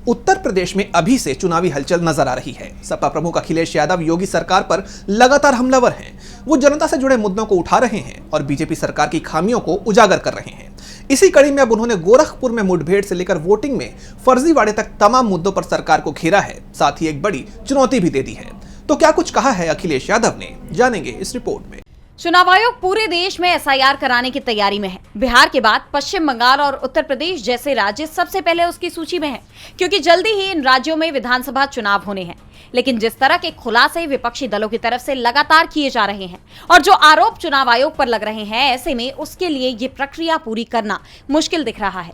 उत्तर प्रदेश में अभी से चुनावी हलचल नजर आ रही है। सपा प्रमुख अखिलेश यादव योगी सरकार पर लगातार हमलावर हैं। वो जनता से जुड़े मुद्दों को उठा रहे हैं और बीजेपी सरकार की खामियों को उजागर कर रहे हैं। इसी कड़ी में अब उन्होंने गोरखपुर में मुठभेड़ से लेकर वोटिंग में फर्जीवाड़े तक तमाम मुद्दों पर सरकार को घेरा है, साथ ही एक बड़ी चुनौती भी दे दी है। तो क्या कुछ कहा है अखिलेश यादव ने, जानेंगे इस रिपोर्ट में। चुनाव आयोग पूरे देश में एसआईआर कराने की तैयारी में है। बिहार के बाद पश्चिम बंगाल और उत्तर प्रदेश जैसे राज्य सबसे पहले उसकी सूची में है, क्योंकि जल्दी ही इन राज्यों में विधानसभा चुनाव होने हैं। लेकिन जिस तरह के खुलासे विपक्षी दलों की तरफ से लगातार किए जा रहे हैं और जो आरोप चुनाव आयोग पर लग रहे हैं, ऐसे में उसके लिए ये प्रक्रिया पूरी करना मुश्किल दिख रहा है।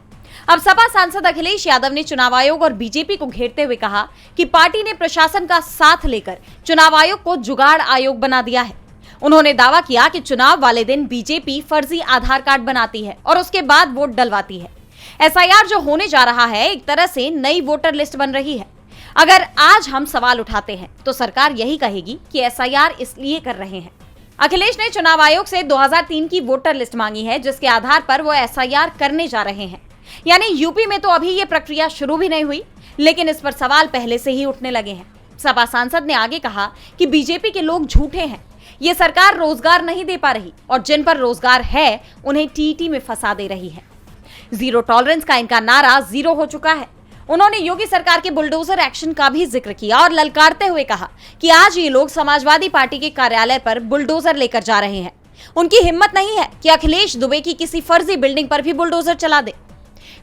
अब सपा सांसद अखिलेश यादव ने चुनाव आयोग और बीजेपी को घेरते हुए कहा कि पार्टी ने प्रशासन का साथ लेकर चुनाव आयोग को जुगाड़ आयोग बना दिया है। उन्होंने दावा किया कि चुनाव वाले दिन बीजेपी फर्जी आधार कार्ड बनाती है और उसके बाद वोट डलवाती है। एसआईआर जो होने जा रहा है, एक तरह से नई वोटर लिस्ट बन रही है। अगर आज हम सवाल उठाते हैं तो सरकार यही कहेगी कि एसआईआर इसलिए कर रहे हैं। अखिलेश ने चुनाव आयोग से 2003 की वोटर लिस्ट मांगी है, जिसके आधार पर वो एसआईआर करने जा रहे हैं। यानी यूपी में तो अभी ये प्रक्रिया शुरू भी नहीं हुई, लेकिन इस पर सवाल पहले से ही उठने लगे हैं। सपा सांसद ने आगे कहा कि बीजेपी के लोग झूठे हैं, ये सरकार रोजगार नहीं दे पा रही और जिन पर रोजगार है उन्हें टीटी में फंसा दे रही है। जीरो टॉलरेंस का इनका नारा जीरो हो चुका है। उन्होंने योगी सरकार के बुलडोजर एक्शन का भी जिक्र किया और ललकारते हुए कहा कि आज ये लोग समाजवादी पार्टी के कार्यालय पर बुलडोजर लेकर जा रहे हैं। उनकी हिम्मत नहीं है कि अखिलेश दुबे की किसी फर्जी बिल्डिंग पर भी बुलडोजर चला दे।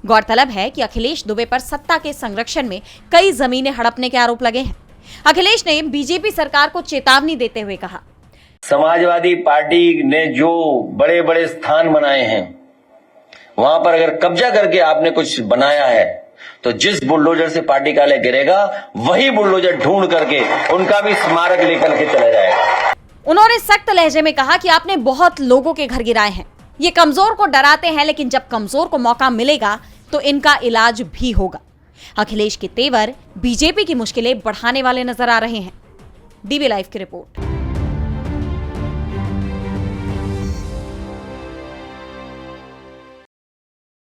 गौरतलब है कि अखिलेश दुबे पर सत्ता के संरक्षण में कई जमीनें हड़पने के आरोप लगे हैं। अखिलेश ने बीजेपी सरकार को चेतावनी देते हुए कहा, समाजवादी पार्टी ने जो बड़े बड़े स्थान बनाए हैं, वहां पर अगर कब्जा करके आपने कुछ बनाया है तो जिस बुलडोजर से पार्टी कार्यालय गिरेगा, वही बुलडोजर ढूंढ करके उनका भी स्मारक लेकर के चला जाएगा। उन्होंने सख्त लहजे में कहा कि आपने बहुत लोगों के घर गिराए हैं। ये कमजोर को डराते हैं, लेकिन जब कमजोर को मौका मिलेगा तो इनका इलाज भी होगा। अखिलेश के तेवर बीजेपी की मुश्किलें बढ़ाने वाले नजर आ रहे हैं। डीबी लाइव की रिपोर्ट।